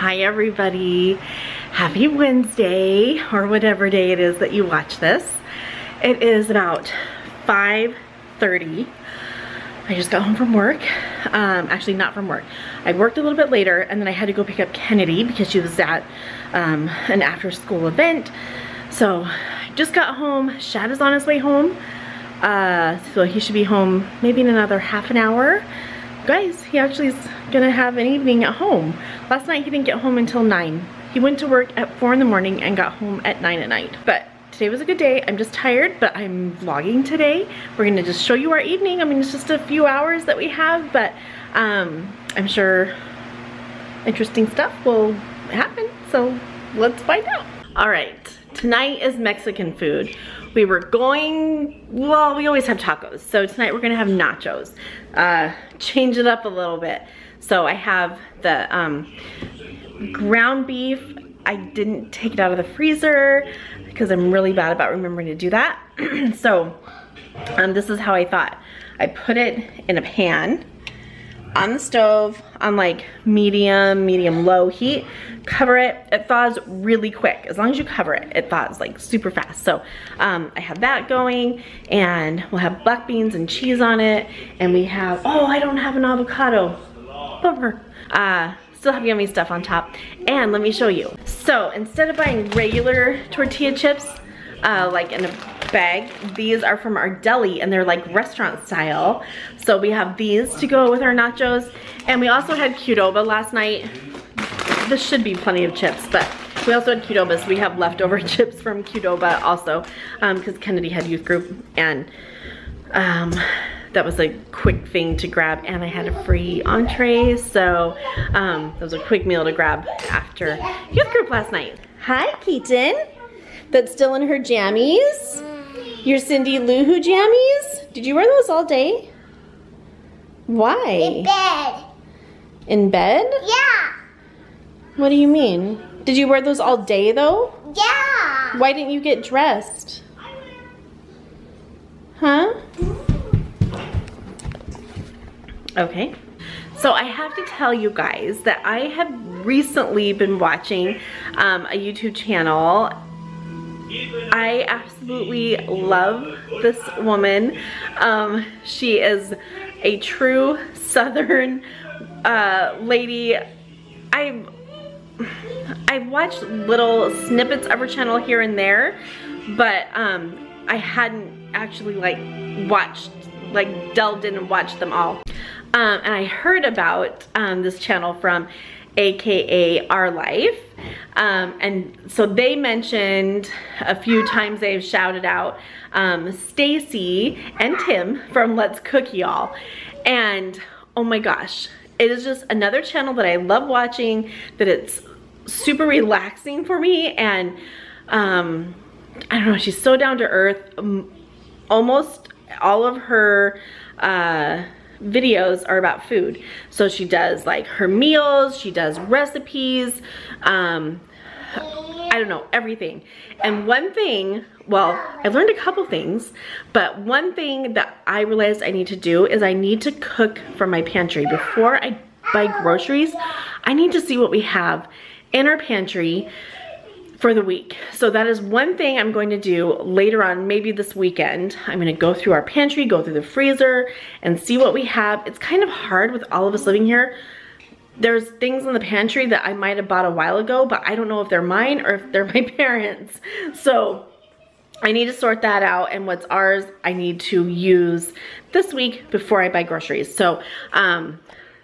Hi everybody. Happy Wednesday, or whatever day it is that you watch this. It is about 5:30. I just got home from work. Actually not from work. I worked a little bit later and then I had to go pick up Kennedy because she was at an after school event. So I just got home. Shad is on his way home. So he should be home maybe in another half an hour. Guys, he actually is gonna have an evening at home. Last night he didn't get home until 9. He went to work at 4 in the morning and got home at 9 at night. But today was a good day. I'm just tired, but I'm vlogging today. We're gonna just show you our evening. I mean, it's just a few hours that we have, but I'm sure interesting stuff will happen. So let's find out. All right, tonight is Mexican food. We were going, well, we always have tacos. So tonight we're gonna have nachos. Change it up a little bit. So I have the ground beef. I didn't take it out of the freezer because I'm really bad about remembering to do that. So this is how I thought. I put it in a pan on the stove on like medium low heat. Cover it. It thaws really quick. As long as you cover it, it thaws like super fast. So I have that going, and we'll have black beans and cheese on it, and we have, oh, I don't have an avocado. Bummer. Still have yummy stuff on top. And let me show you. So instead of buying regular tortilla chips, like in a bag, these are from our deli and they're like restaurant style. So we have these to go with our nachos. And we also had Qdoba last night. This should be plenty of chips, but we also had Qdoba, so we have leftover chips from Qdoba also, because Kennedy had youth group, and that was a quick thing to grab, and I had a free entree, so that was a quick meal to grab after youth group last night. Hi, Keaton. That's still in her jammies. Your Cindy Lou Who jammies? Did you wear those all day? Why? In bed. In bed? Yeah. What do you mean? Did you wear those all day though? Yeah. Why didn't you get dressed? Huh? Okay. So I have to tell you guys that I have recently been watching a YouTube channel. I absolutely love this woman. She is a true Southern lady. I've watched little snippets of her channel here and there, but I hadn't actually delved in and watched them all. And I heard about this channel from AKA Our Life, and so they mentioned a few times, they've shouted out Stacy and Tim from Let's Cook Y'all, and oh my gosh, it is just another channel that I love watching, that it's super relaxing for me, and I don't know, she's so down to earth. Almost all of her videos are about food. So she does like her meals, she does recipes, I don't know, everything. And one thing, well, I learned a couple things, but one thing that I realized I need to do is I need to cook from my pantry. Before I buy groceries, I need to see what we have in our pantry for the week. So that is one thing I'm going to do later on, maybe this weekend. I'm gonna go through our pantry, go through the freezer, and see what we have. It's kind of hard with all of us living here. There's things in the pantry that I might have bought a while ago, but I don't know if they're mine or if they're my parents'. So I need to sort that out, and what's ours I need to use this week before I buy groceries. So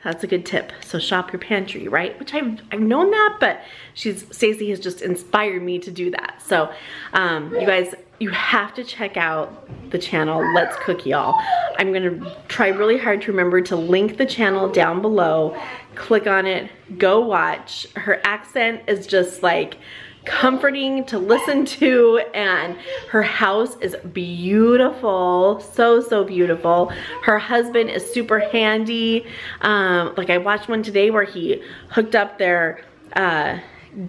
that's a good tip. So shop your pantry, right? Which I've known that, but Stacey has just inspired me to do that. So you guys, you have to check out the channel Let's Cook Y'all. I'm gonna try really hard to remember to link the channel down below. Click on it, go watch. Her accent is just like comforting to listen to, and her house is beautiful, so beautiful. Her husband is super handy. Like I watched one today where he hooked up their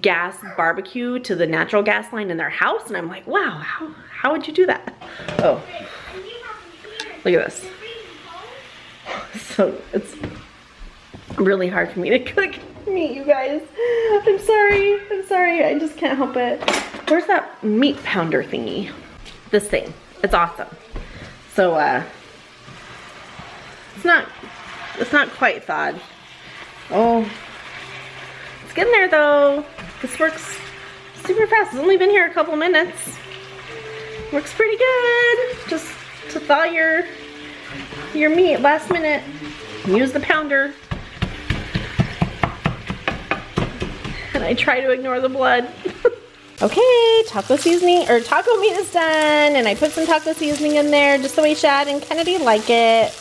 gas barbecue to the natural gas line in their house, and I'm like, wow, how would you do that? Oh, look at this. So it's really hard for me to cook meat, you guys. I'm sorry, I just can't help it. Where's that meat pounder thingy? This thing, it's awesome. So, it's not quite thawed. Oh, it's getting there though. This works super fast. It's only been here a couple minutes. Works pretty good. Just to thaw your meat last minute. Use the pounder. And I try to ignore the blood. Okay, taco seasoning, or taco meat is done, and I put some taco seasoning in there just the way Shad and Kennedy like it.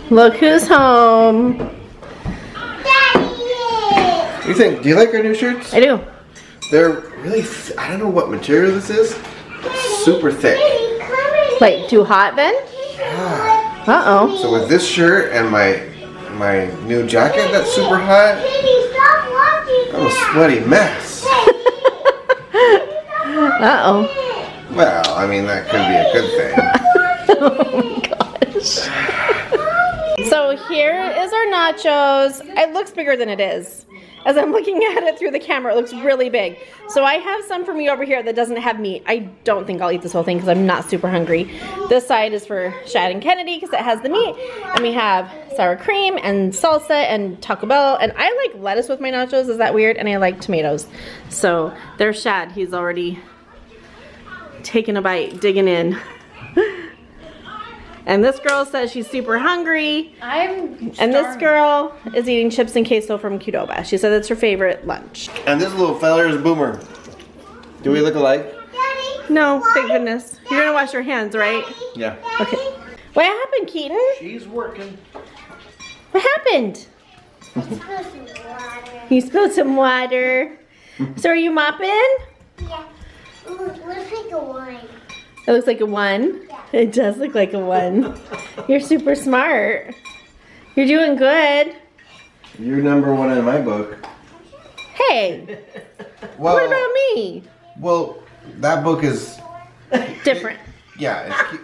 Look who's home. Daddy! What do you think? Do you like our new shirts? I do. They're really, I don't know what material this is. Super thick. Like too hot then? Yeah. Uh-oh. So with this shirt and my new jacket that's super hot, I'm a sweaty mess. Uh-oh. Well, I mean, that could be a good thing. Oh my gosh. So here is our nachos. It looks bigger than it is. As I'm looking at it through the camera, it looks really big. So I have some for me over here that doesn't have meat. I don't think I'll eat this whole thing because I'm not super hungry. This side is for Shad and Kennedy because it has the meat. And we have sour cream and salsa and Taco Bell. And I like lettuce with my nachos. Is that weird? And I like tomatoes. So there's Shad. He's already taking a bite, digging in. And this girl says she's super hungry. I'm starving. And this girl is eating chips and queso from Qdoba. She said it's her favorite lunch. And this little feller is Boomer. Do we look alike? Daddy, No, thank goodness. You're gonna wash your hands, right? Yeah. Okay. What happened, Keaton? She's working. What happened? You spilled some water. So are you mopping? Yeah. Ooh, it looks like a wine. It looks like a 1. Yeah. It does look like a 1. You're super smart. You're doing good. You're #1 in my book. Hey, Well, what about me? Well, that book is, Different. yeah, it's cute.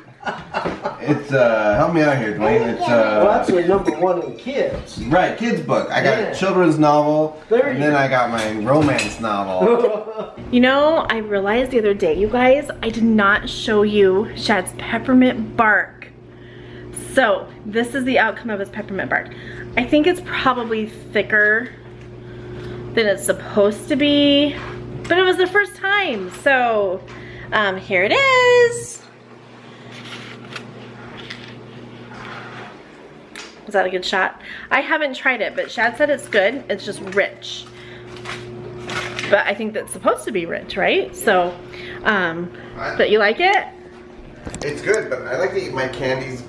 It's help me out here, Dwayne. It's Well, actually, #1 in kids. right, kids book. I got Yeah. a children's novel, There and you then go. I got my romance novel. You know, I realized the other day, you guys, I did not show you Shad's peppermint bark. So, this is the outcome of his peppermint bark. I think it's probably thicker than it's supposed to be, but it was the first time. So, here it is. Is that a good shot? I haven't tried it, but Shad said it's good. It's just rich. But I think that's supposed to be rich, right? So, but you like it? It's good, but I like to eat my candies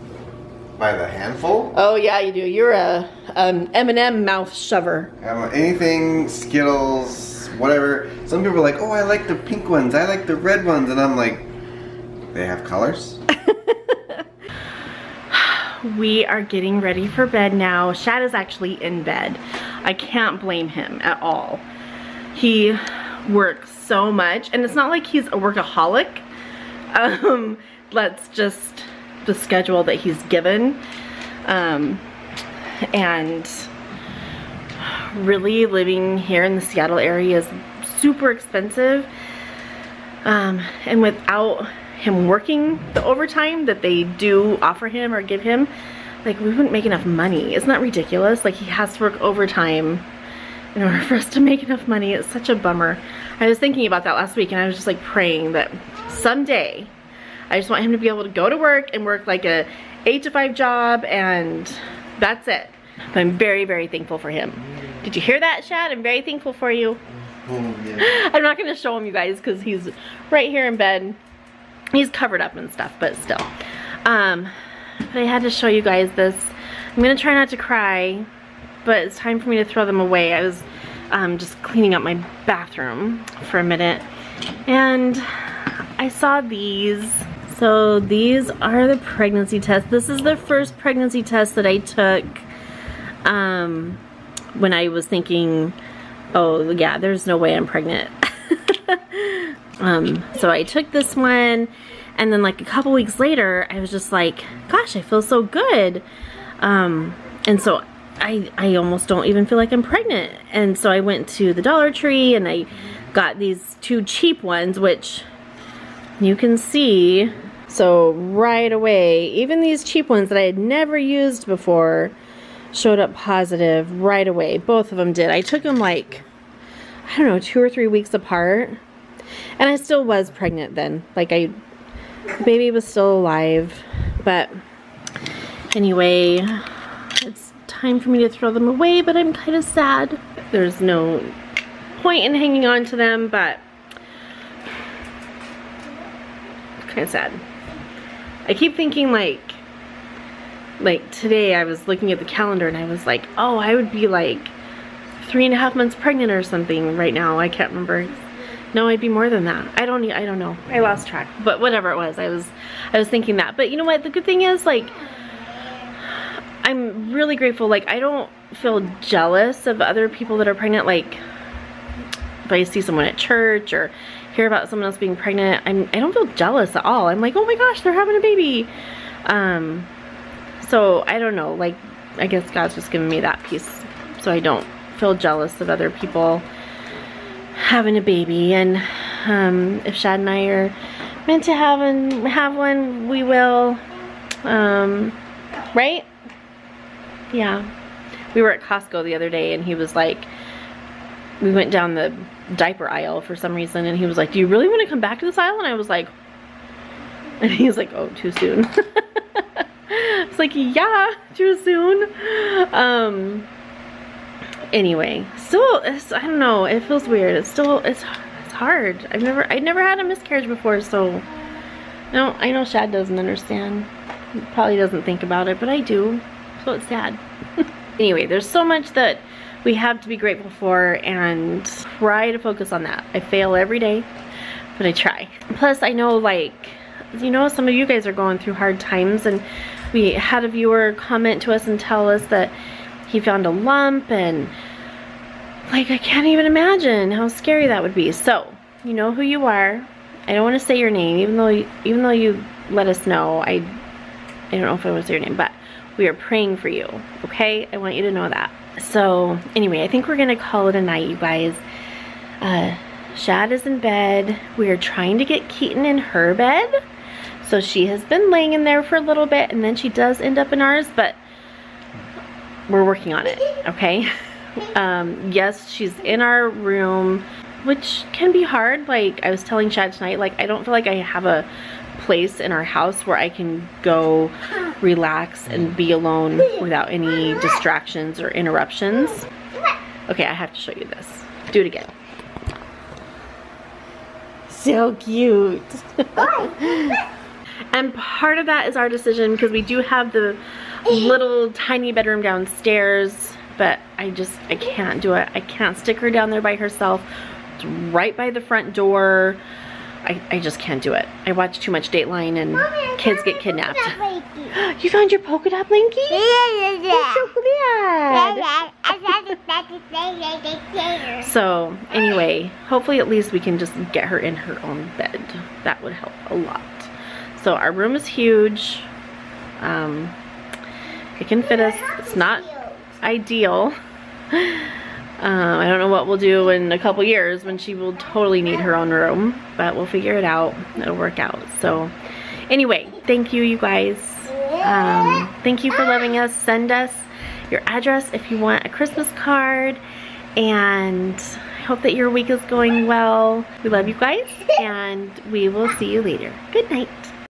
by the handful. Oh yeah, you do. You're a M&M mouth shover. Anything, Skittles, whatever. Some people are like, oh, I like the pink ones, I like the red ones, and I'm like, they have colors? We are getting ready for bed now. Shad is actually in bed. I can't blame him at all. He works so much, and it's not like he's a workaholic. That's just the schedule that he's given. And really living here in the Seattle area is super expensive. And without him working the overtime that they do offer him or give him, like, we wouldn't make enough money. Isn't that ridiculous? Like, he has to work overtime in order for us to make enough money. It's such a bummer. I was thinking about that last week, and I was just like praying that someday I just want him to be able to go to work and work like a 8 to 5 job, and that's it. But I'm very, very thankful for him. Did you hear that, Shad? I'm very thankful for you. Oh, yeah. I'm not going to show him, you guys, because he's right here in bed. He's covered up and stuff, but still. But I had to show you guys this. I'm going to try not to cry, but it's time for me to throw them away. I was just cleaning up my bathroom for a minute, and I saw these. So these are the pregnancy tests. This is the first pregnancy test that I took when I was thinking, oh yeah, there's no way I'm pregnant. So I took this one, and then like a couple weeks later, I was just like, gosh, I feel so good. And so I almost don't even feel like I'm pregnant. And so I went to the Dollar Tree and I got these 2 cheap ones, which you can see. So right away, even these cheap ones that I had never used before showed up positive right away. Both of them did. I took them like, I don't know, 2 or 3 weeks apart. And I still was pregnant then. Like the baby was still alive. But anyway, it's time for me to throw them away, but I'm kind of sad. There's no point in hanging on to them, but kind of sad. I keep thinking like today I was looking at the calendar and I was like, oh, I would be like 3.5 months pregnant or something right now. I can't remember. No, I'd be more than that. I don't know. I lost track. But whatever it was, I was thinking that. But you know what? The good thing is, like, I'm really grateful. Like, I don't feel jealous of other people that are pregnant. Like, if I see someone at church or hear about someone else being pregnant, I don't feel jealous at all. I'm like, oh my gosh, they're having a baby. So I don't know, like, I guess God's just giving me that peace so I don't feel jealous of other people having a baby. And if Shad and I are meant to have one, we will. Right? Yeah. We were at Costco the other day and he was like, we went down the diaper aisle for some reason and he was like, do you really want to come back to this aisle? And I was like, and he was like, oh, too soon. It's like, yeah, too soon. Anyway, still, I don't know, it feels weird. It's hard. I'd never had a miscarriage before, so no, I know Shad doesn't understand. He probably doesn't think about it, but I do, so it's sad. Anyway, there's so much that we have to be grateful for and try to focus on that. I fail every day, but I try. Plus, I know, like, you know, some of you guys are going through hard times, and we had a viewer comment to us and tell us that he found a lump, and like, I can't even imagine how scary that would be. So, you know who you are. I don't want to say your name, even though you let us know. I don't know if I want to say your name, but we are praying for you, okay? I want you to know that. So, anyway, I think we're going to call it a night, you guys. Shad is in bed. We are trying to get Keaton in her bed. So she has been laying in there for a little bit, and then she does end up in ours, but we're working on it, okay? Yes, she's in our room, which can be hard. Like, I was telling Shad tonight, like, I don't feel like I have a place in our house where I can go relax and be alone without any distractions or interruptions. Okay, I have to show you this. Do it again. So cute. And part of that is our decision because we do have the little tiny bedroom downstairs, but I can't do it. I can't stick her down there by herself. It's right by the front door. I just can't do it. I watch too much Dateline and kids get kidnapped. You found your polka dot blankie? Yeah. That's so glad. So anyway, hopefully at least we can just get her in her own bed. That would help a lot. So our room is huge. It can fit us. It's not ideal. I don't know what we'll do in a couple years when she will totally need her own room, but we'll figure it out. It'll work out. So anyway, thank you, you guys. Thank you for loving us. Send us your address if you want a Christmas card, and I hope that your week is going well. We love you guys, and we will see you later. Good night.